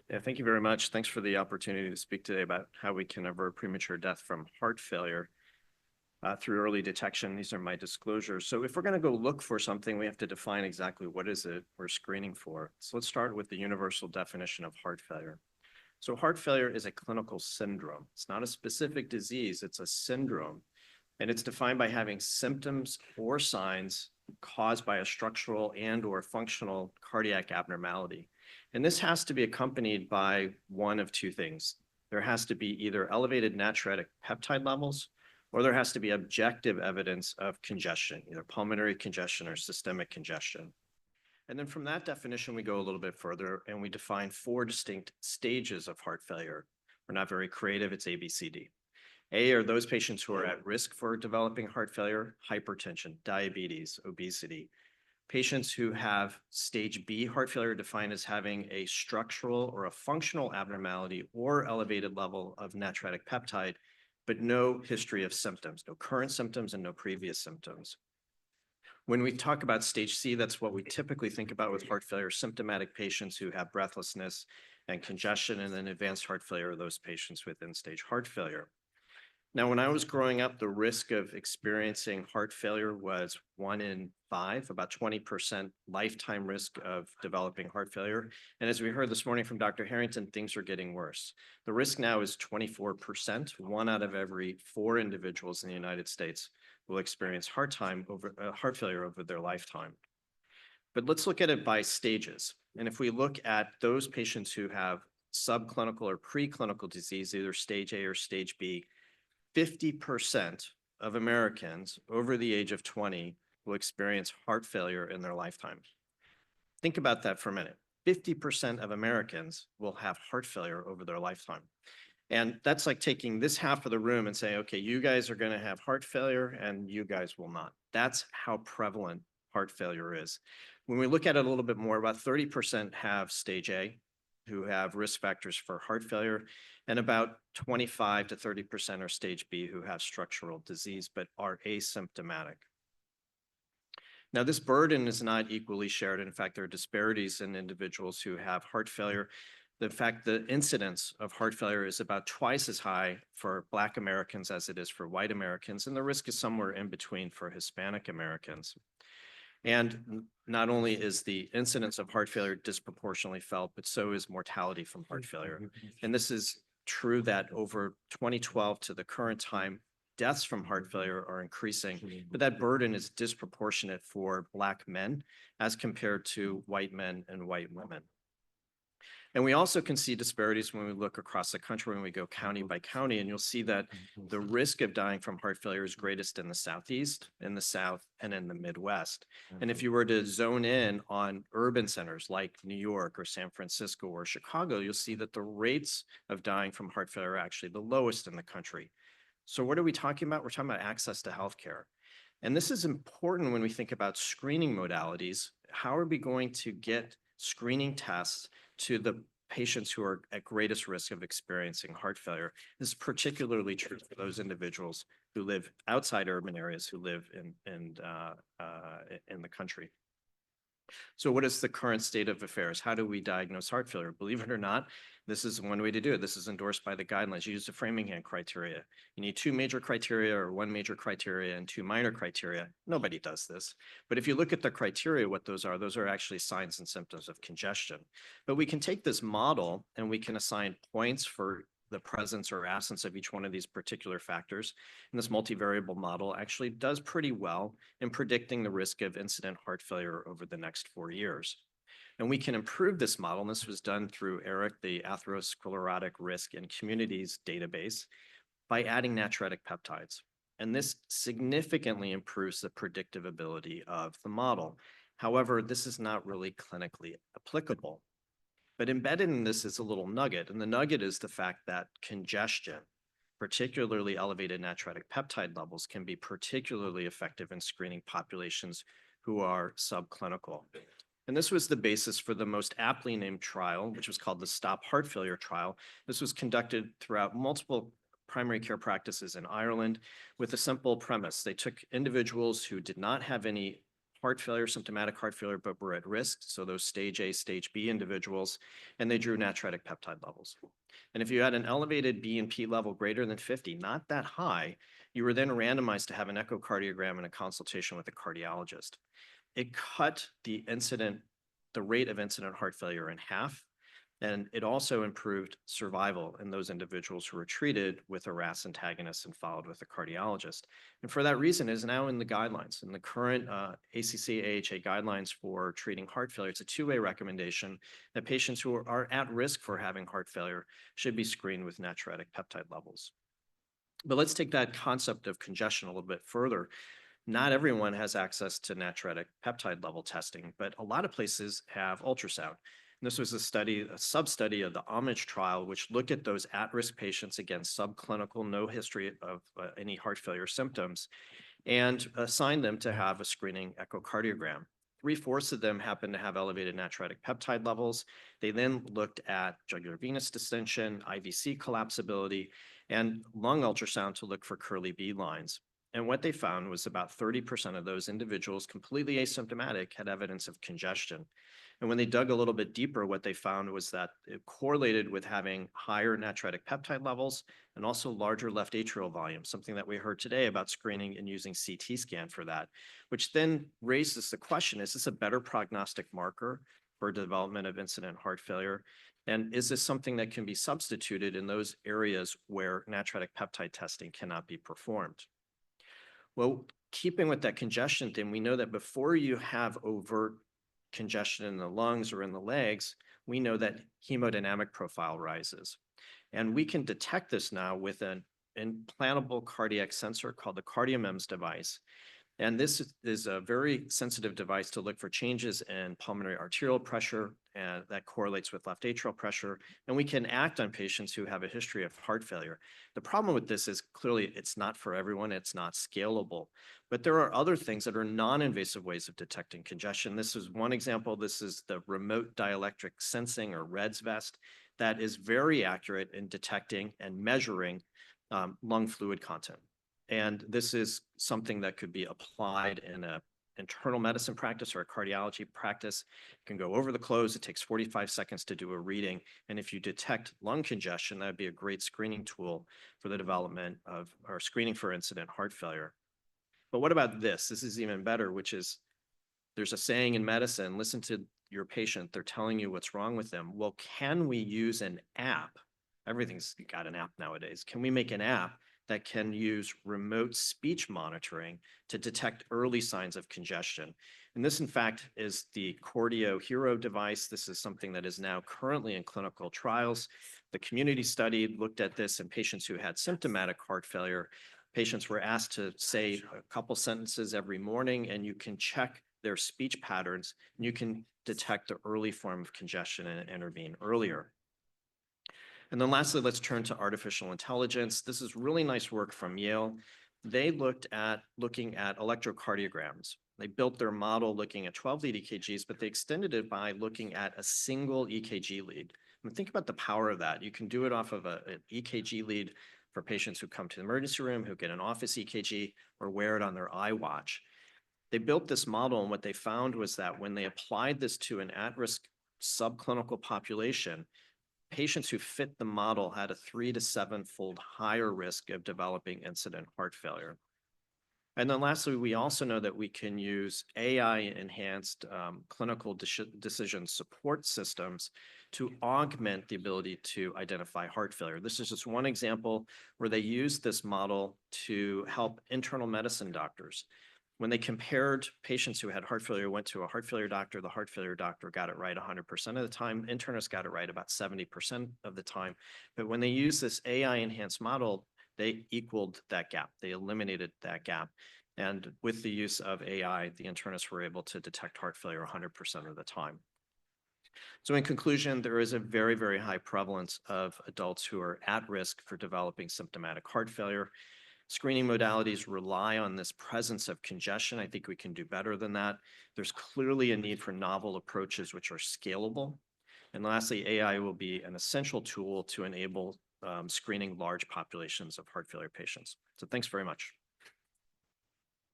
Yeah, thank you very much. Thanks for the opportunity to speak today about how we can avert premature death from heart failure through early detection. These are my disclosures. So if we're going to go look for something, we have to define exactly what is it we're screening for. So let's start with the universal definition of heart failure. So heart failure is a clinical syndrome. It's not a specific disease, it's a syndrome. And it's defined by having symptoms or signs caused by a structural and or functional cardiac abnormality. And this has to be accompanied by one of two things. There has to be either elevated natriuretic peptide levels, or there has to be objective evidence of congestion, either pulmonary congestion or systemic congestion. And then from that definition, we go a little bit further and we define four distinct stages of heart failure. We're not very creative, it's ABCD. A are those patients who are at risk for developing heart failure, hypertension, diabetes, obesity. Patients who have stage B heart failure defined as having a structural or a functional abnormality or elevated level of natriuretic peptide, but no history of symptoms, no current symptoms and no previous symptoms. When we talk about stage C, that's what we typically think about with heart failure, symptomatic patients who have breathlessness and congestion, and then advanced heart failure are those patients with end-stage heart failure. Now, when I was growing up, the risk of experiencing heart failure was 1 in 5, about 20% lifetime risk of developing heart failure. And as we heard this morning from Dr. Harrington, things are getting worse. The risk now is 24%. 1 out of every 4 individuals in the United States will experience heart failure over their lifetime. But let's look at it by stages. And if we look at those patients who have subclinical or preclinical disease, either stage A or stage B, 50% of Americans over the age of 20 will experience heart failure in their lifetime. Think about that for a minute. 50% of Americans will have heart failure over their lifetime. And that's like taking this half of the room and saying, okay, you guys are going to have heart failure and you guys will not. That's how prevalent heart failure is. When we look at it a little bit more, about 30% have stage A, who have risk factors for heart failure, and about 25 to 30% are stage B who have structural disease but are asymptomatic. Now, this burden is not equally shared. In fact, there are disparities in individuals who have heart failure. The fact the incidence of heart failure is about twice as high for Black Americans as it is for white Americans, and the risk is somewhere in between for Hispanic Americans. And not only is the incidence of heart failure disproportionately felt, but so is mortality from heart failure. And this is true that over 2012 to the current time, deaths from heart failure are increasing, but that burden is disproportionate for Black men as compared to white men and white women. And we also can see disparities when we look across the country, when we go county by county, and you'll see that the risk of dying from heart failure is greatest in the Southeast, in the South, and in the Midwest. And if you were to zone in on urban centers like New York or San Francisco or Chicago, you'll see that the rates of dying from heart failure are actually the lowest in the country. So what are we talking about? We're talking about access to healthcare. And this is important when we think about screening modalities. How are we going to get screening tests to the patients who are at greatest risk of experiencing heart failure? This is particularly true for those individuals who live outside urban areas, who live in the country. So what is the current state of affairs? How do we diagnose heart failure? Believe it or not, this is one way to do it. This is endorsed by the guidelines. You use the Framingham criteria. You need 2 major criteria or 1 major criteria and 2 minor criteria. Nobody does this. But if you look at the criteria, what those are actually signs and symptoms of congestion. But we can take this model and we can assign points for the presence or absence of each one of these particular factors. And this multivariable model actually does pretty well in predicting the risk of incident heart failure over the next 4 years. And we can improve this model, and this was done through ERIC, the Atherosclerotic Risk in Communities database, by adding natriuretic peptides. And this significantly improves the predictive ability of the model. However, this is not really clinically applicable. But embedded in this is a little nugget, and the nugget is the fact that congestion, particularly elevated natriuretic peptide levels, can be particularly effective in screening populations who are subclinical. And this was the basis for the most aptly named trial, which was called the Stop Heart Failure Trial. This was conducted throughout multiple primary care practices in Ireland with a simple premise. They took individuals who did not have any heart failure, symptomatic heart failure, but were at risk, so those stage A, stage B individuals, and they drew natriuretic peptide levels. And if you had an elevated BNP level greater than 50, not that high, you were then randomized to have an echocardiogram and a consultation with a cardiologist. It cut the rate of incident heart failure in half, and it also improved survival in those individuals who were treated with a RAS antagonist and followed with a cardiologist. And for that reason, it is now in the guidelines. In the current ACC-AHA guidelines for treating heart failure, it's a two-way recommendation that patients who are at risk for having heart failure should be screened with natriuretic peptide levels. But let's take that concept of congestion a little bit further. Not everyone has access to natriuretic peptide level testing, but a lot of places have ultrasound. And this was a sub-study of the Homage trial, which looked at those at-risk patients, again, subclinical, no history of any heart failure symptoms, and assigned them to have a screening echocardiogram. 3/4 of them happened to have elevated natriuretic peptide levels. They then looked at jugular venous distension, IVC collapsibility, and lung ultrasound to look for curly B lines. And what they found was about 30% of those individuals, completely asymptomatic, had evidence of congestion. And when they dug a little bit deeper, what they found was that it correlated with having higher natriuretic peptide levels and also larger left atrial volume, something that we heard today about screening and using CT scan for that, which then raises the question, is this a better prognostic marker for development of incident heart failure? And is this something that can be substituted in those areas where natriuretic peptide testing cannot be performed? Well, keeping with that congestion thing, we know that before you have overt congestion in the lungs or in the legs, we know that hemodynamic profile rises. And we can detect this now with an implantable cardiac sensor called the CardioMEMS device. And this is a very sensitive device to look for changes in pulmonary arterial pressure, and that correlates with left atrial pressure. And we can act on patients who have a history of heart failure. The problem with this is clearly it's not for everyone, it's not scalable. But there are other things that are non-invasive ways of detecting congestion. This is one example. This is the remote dielectric sensing, or REDS vest, that is very accurate in detecting and measuring lung fluid content. And this is something that could be applied in an internal medicine practice or a cardiology practice. It can go over the close. It takes 45 seconds to do a reading. And if you detect lung congestion, that would be a great screening tool for the development of, or screening for incident heart failure. But what about this? This is even better, which is there's a saying in medicine, listen to your patient. They're telling you what's wrong with them. Well, can we use an app? Everything's got an app nowadays. Can we make an app that can use remote speech monitoring to detect early signs of congestion? And this, in fact, is the Cordio Hero device. This is something that is now currently in clinical trials. The community study looked at this in patients who had symptomatic heart failure. Patients were asked to say a couple sentences every morning, and you can check their speech patterns, and you can detect the early form of congestion and intervene earlier. And then lastly, let's turn to artificial intelligence. This is really nice work from Yale. They looking at electrocardiograms. They built their model looking at 12 lead EKGs, but they extended it by looking at a single EKG lead. And think about the power of that. You can do it off of an EKG lead for patients who come to the emergency room, who get an office EKG, or wear it on their iWatch. They built this model, and what they found was that when they applied this to an at-risk subclinical population, patients who fit the model had a 3 to 7-fold higher risk of developing incident heart failure. And then lastly, we also know that we can use AI-enhanced clinical decision support systems to augment the ability to identify heart failure. This is just one example where they used this model to help internal medicine doctors. When they compared patients who had heart failure, went to a heart failure doctor, the heart failure doctor got it right 100% of the time. Internists got it right about 70% of the time. But when they used this AI-enhanced model, they equaled that gap. They eliminated that gap. And with the use of AI, the internists were able to detect heart failure 100% of the time. So in conclusion, there is a very, very high prevalence of adults who are at risk for developing symptomatic heart failure. Screening modalities rely on this presence of congestion. I think we can do better than that. There's clearly a need for novel approaches which are scalable. And lastly, AI will be an essential tool to enable screening large populations of heart failure patients. So thanks very much.